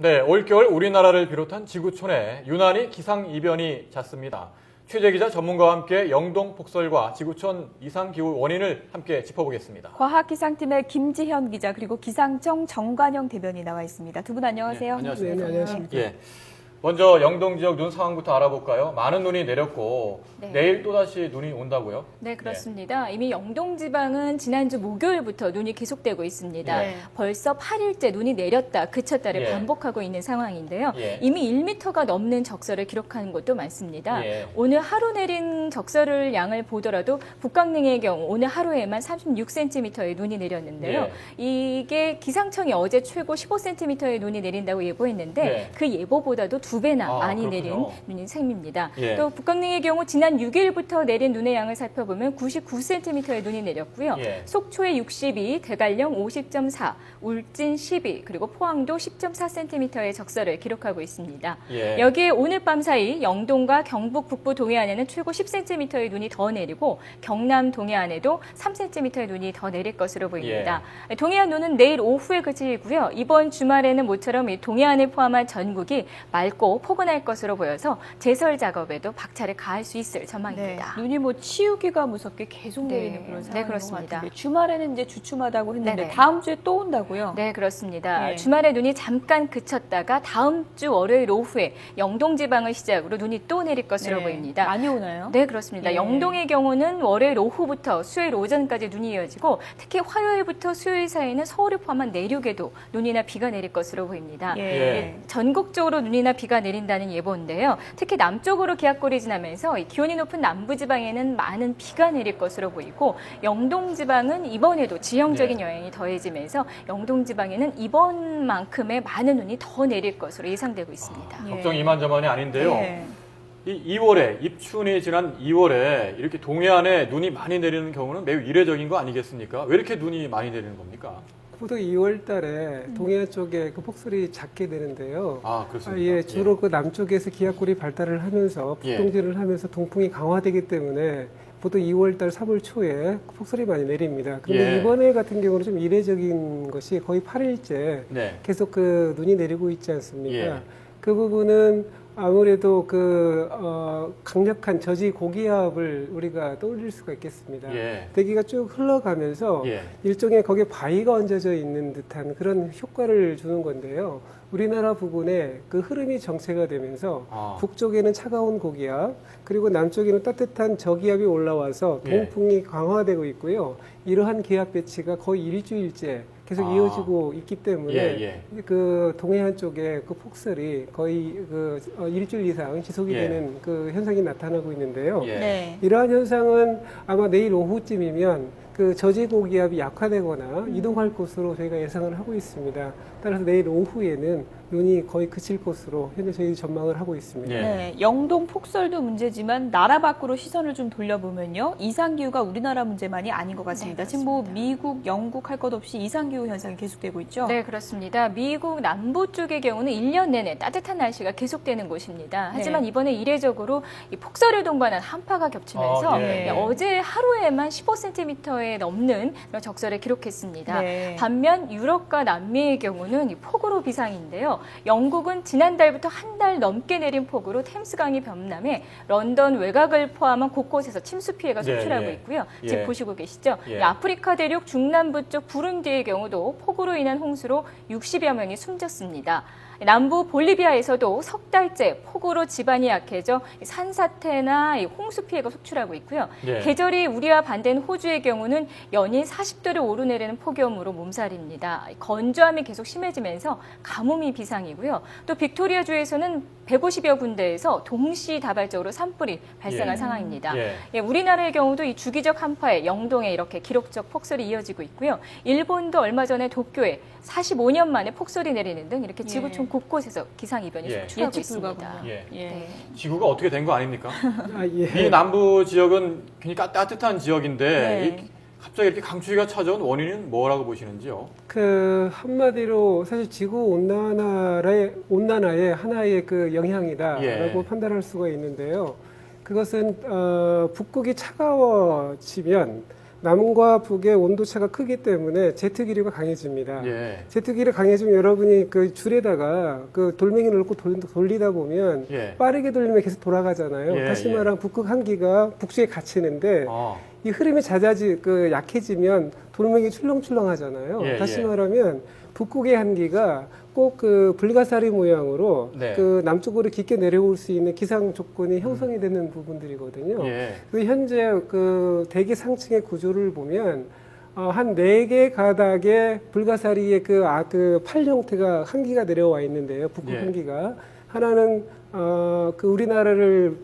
네, 올겨울 우리나라를 비롯한 지구촌에 유난히 기상이변이 잦습니다. 취재 기자 전문가와 함께 영동 폭설과 지구촌 이상기후 원인을 함께 짚어보겠습니다. 과학기상팀의 김지현 기자 그리고 기상청 정관영 대변인 나와 있습니다. 두 분 안녕하세요. 네, 안녕하십니까. 네, 안녕하십니까. 예. 먼저 영동 지역 눈 상황부터 알아볼까요? 많은 눈이 내렸고 네. 내일 또다시 눈이 온다고요? 네, 그렇습니다. 이미 영동 지방은 지난주 목요일부터 눈이 계속되고 있습니다. 네. 벌써 8일째 눈이 내렸다 그쳤다를 예. 반복하고 있는 상황인데요. 예. 이미 1m가 넘는 적설을 기록하는 곳도 많습니다. 예. 오늘 하루 내린 적설을 양을 보더라도 북강릉의 경우 오늘 하루에만 36cm의 눈이 내렸는데요. 이게 기상청이 어제 최고 15cm의 눈이 내린다고 예보했는데 예. 그 예보보다도 2배나 많이 그렇군요. 내린 눈이 생깁니다. 예. 또 북강릉의 경우 지난 6일부터 내린 눈의 양을 살펴보면 99cm의 눈이 내렸고요. 예. 속초에 62, 대관령 50.4, 울진 12, 그리고 포항도 10.4cm의 적설을 기록하고 있습니다. 예. 여기에 오늘 밤 사이 영동과 경북 북부 동해안에는 최고 10cm의 눈이 더 내리고 경남 동해안에도 3cm의 눈이 더 내릴 것으로 보입니다. 동해안 눈은 내일 오후에 그치고요. 이번 주말에는 모처럼 이 동해안을 포함한 전국이 맑고 포근할 것으로 보여서 제설 작업에도 박차를 가할 수 있을 전망입니다. 눈이 뭐 치우기가 무섭게 계속 내리는 그런 상황인 그렇습니다. 것 같은데 주말에는 이제 주춤하다고 했는데 네네. 다음 주에 또 온다고요? 네, 그렇습니다. 네. 주말에 눈이 잠깐 그쳤다가 다음 주 월요일 오후에 영동 지방을 시작으로 눈이 또 내릴 것으로 네. 보입니다. 많이 오나요? 네, 그렇습니다. 예. 영동의 경우는 월요일 오후부터 수요일 오전까지 눈이 이어지고 특히 화요일부터 수요일 사이에는 서울을 포함한 내륙에도 눈이나 비가 내릴 것으로 보입니다. 예. 전국적으로 눈이나 비가 내린다는 예보인데요. 특히 남쪽으로 기압골이 지나면서 이 기온이 높은 남부지방에는 많은 비가 내릴 것으로 보이고 영동지방은 이번에도 지형적인 영향이 더해지면서 영동지방에는 이번만큼의 많은 눈이 더 내릴 것으로 예상되고 있습니다. 예. 걱정 이만저만이 아닌데요. 예. 이 2월에 입춘이 지난 2월에 이렇게 동해안에 눈이 많이 내리는 경우는 매우 이례적인 거 아니겠습니까? 왜 이렇게 눈이 많이 내리는 겁니까? 보통 2월 달에 동해안 쪽에 그 폭설이 잦게 되는데요. 그렇습니까? 예, 주로 그 남쪽에서 기압골이 발달을 하면서 북동진을 하면서 동풍이 강화되기 때문에 보통 2월 달, 3월 초에 폭설이 많이 내립니다. 그런데 이번에 같은 경우는 좀 이례적인 것이 거의 8일째 계속 그 눈이 내리고 있지 않습니까? 그 부분은 아무래도 강력한 저지 고기압을 우리가 떠올릴 수가 있겠습니다. 대기가 쭉 흘러가면서 일종의 거기에 바위가 얹어져 있는 듯한 그런 효과를 주는 건데요. 우리나라 부근에 그 흐름이 정체가 되면서 북쪽에는 차가운 고기압, 그리고 남쪽에는 따뜻한 저기압이 올라와서 동풍이 강화되고 있고요. 이러한 기압 배치가 거의 일주일째 계속 이어지고 있기 때문에 그 동해안 쪽에 그 폭설이 거의 일주일 이상 지속이 되는 그 현상이 나타나고 있는데요. 네. 이러한 현상은 아마 내일 오후쯤이면 그 저지고기압이 약화되거나 이동할 것으로 저희가 예상을 하고 있습니다. 따라서 내일 오후에는 눈이 거의 그칠 것으로 현재 저희 전망을 하고 있습니다. 네, 영동 폭설도 문제지만 나라 밖으로 시선을 좀 돌려보면요. 이상기후가 우리나라 문제만이 아닌 것 같습니다. 지금 뭐 미국, 영국 할 것 없이 이상기후 현상이 계속되고 있죠? 네, 그렇습니다. 미국 남부 쪽의 경우는 1년 내내 따뜻한 날씨가 계속되는 곳입니다. 하지만 이번에 이례적으로 이 폭설을 동반한 한파가 겹치면서 어제 하루에만 15cm에 넘는 그런 적설을 기록했습니다. 반면 유럽과 남미의 경우는 이 폭우로 비상인데요. 영국은 지난달부터 한 달 넘게 내린 폭우로 템스강이 범람해 런던 외곽을 포함한 곳곳에서 침수 피해가 속출하고 있고요. 지금 보시고 계시죠? 아프리카 대륙 중남부 쪽 부룬디의 경우도 폭우로 인한 홍수로 60여 명이 숨졌습니다. 남부 볼리비아에서도 석 달째 폭우로 지반이 약해져 산사태나 홍수 피해가 속출하고 있고요. 계절이 우리와 반대인 호주의 경우는 연일 40도를 오르내리는 폭염으로 몸살입니다. 건조함이 계속 심해지면서 가뭄이 비상이고요. 또 빅토리아주에서는 150여 군데에서 동시다발적으로 산불이 발생한 상황입니다. 우리나라의 경우도 이 주기적 한파에 영동에 이렇게 기록적 폭설이 이어지고 있고요. 일본도 얼마 전에 도쿄에 45년 만에 폭설이 내리는 등 이렇게 지구촌 곳곳에서 기상이변이 속출하고 있습니다. 지구가 어떻게 된 거 아닙니까? 예. 미 남부 지역은 굉장히 따뜻한 지역인데 갑자기 이렇게 강추위가 찾아온 원인은 뭐라고 보시는지요? 그 한마디로 사실 지구 온난화의 하나의 그 영향이다라고 판단할 수가 있는데요. 그것은 북극이 차가워지면 남과 북의 온도차가 크기 때문에 제트 기류가 강해집니다. 예. 제트 기류 강해지면 여러분이 그 줄에다가 그 돌멩이를 넣고 돌리다 보면 예. 빠르게 돌리면 계속 돌아가잖아요. 예, 다시 예. 말하면 북극 한기가 북쪽에 갇히는데 아, 이 흐름이 약해지면 돌멩이 출렁출렁하잖아요. 예, 다시 예. 말하면 북극의 한기가 꼭 그 불가사리 모양으로 네. 그 남쪽으로 깊게 내려올 수 있는 기상 조건이 형성이 되는 부분들이거든요. 예. 그 현재 그 대기 상층의 구조를 보면 한 4개 가닥의 불가사리의 그 팔 형태가 한기가 내려와 있는데요. 북극 예. 한기가 하나는 그 우리나라를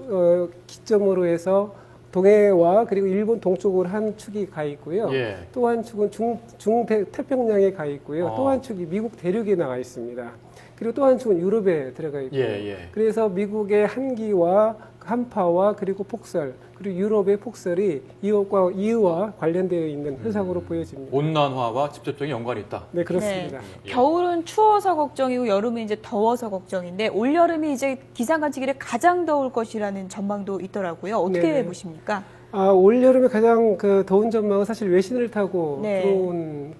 기점으로 해서 동해와 그리고 일본 동쪽으로 한 축이 가 있고요. 예. 또 한 축은 중태평양에 가 있고요. 또 한 축이 미국 대륙에 나와 있습니다. 그리고 또 한 축은 유럽에 들어가 있고요. 예, 예. 그래서 미국의 한기와 한파와 그리고 폭설 그리고 유럽의 폭설이 이유와 관련되어 있는 현상으로 보여집니다. 온난화와 직접적인 연관이 있다. 네, 그렇습니다. 예. 겨울은 추워서 걱정이고 여름은 이제 더워서 걱정인데 올 여름이 이제 기상관측 이래 가장 더울 것이라는 전망도 있더라고요. 어떻게 네네. 보십니까? 올 여름에 가장 그 더운 전망은 사실 외신을 타고 네. 들어온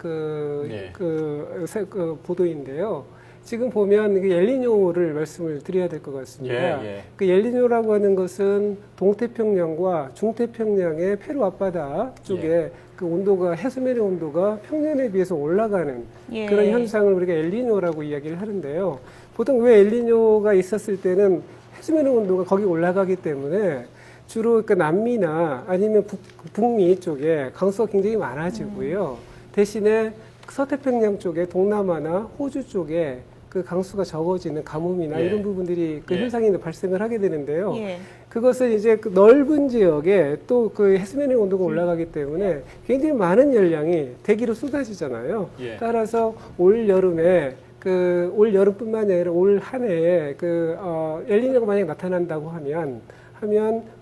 네. 그 보도인데요. 지금 보면 그 엘니뇨를 말씀을 드려야 될 것 같습니다. 예, 예. 그 엘니뇨라고 하는 것은 동태평양과 중태평양의 페루 앞바다 쪽에 그 온도가 해수면의 온도가 평년에 비해서 올라가는 예. 그런 현상을 우리가 엘니뇨라고 이야기를 하는데요. 보통 왜 엘니뇨가 있었을 때는 해수면의 온도가 거기 올라가기 때문에 주로 그 남미나 아니면 북미 쪽에 강수가 굉장히 많아지고요. 대신에 서태평양 쪽에 동남아나 호주 쪽에 그 강수가 적어지는 가뭄이나 예. 이런 부분들이 그 예. 현상이 발생을 하게 되는데요. 예. 그것은 이제 그 넓은 지역에 또 그 해수면의 온도가 올라가기 때문에 굉장히 많은 열량이 대기로 쏟아지잖아요. 예. 따라서 올 여름에 올 여름뿐만 아니라 올 한 해에 엘니뇨가 만약 나타난다고 하면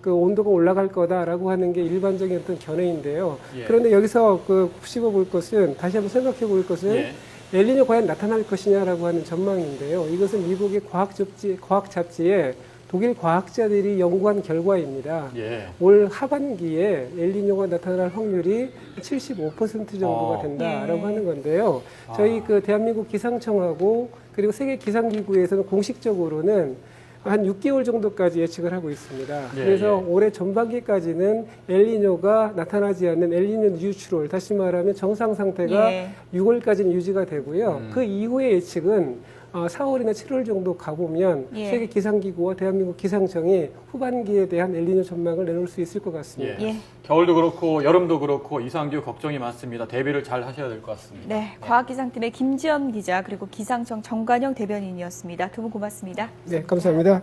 그 온도가 올라갈 거다라고 하는 게 일반적인 어떤 견해인데요. 예. 그런데 여기서 곱씹어 볼 것은 다시 한번 생각해 볼 것은 예. 엘니뇨 과연 나타날 것이냐라고 하는 전망인데요. 이것은 미국의 과학 잡지에 독일 과학자들이 연구한 결과입니다. 예. 올 하반기에 엘니뇨가 나타날 확률이 75% 정도가 된다라고 예. 하는 건데요. 저희 그 대한민국 기상청하고 그리고 세계 기상기구에서는 공식적으로는 한 6개월 정도까지 예측을 하고 있습니다. 예, 그래서 예. 올해 전반기까지는 엘니뇨가 나타나지 않는 엘니뇨 뉴트럴, 다시 말하면 정상 상태가 예. 6월까지는 유지가 되고요. 그 이후의 예측은 4월이나 7월 정도 가보면 예. 세계 기상기구와 대한민국 기상청이 후반기에 대한 엘니뇨 전망을 내놓을 수 있을 것 같습니다. 예. 예. 겨울도 그렇고 여름도 그렇고 이상기후 걱정이 많습니다. 대비를 잘 하셔야 될 것 같습니다. 네, 과학기상팀의 김지연 기자 그리고 기상청 정관영 대변인이었습니다. 두 분 고맙습니다. 네, 감사합니다.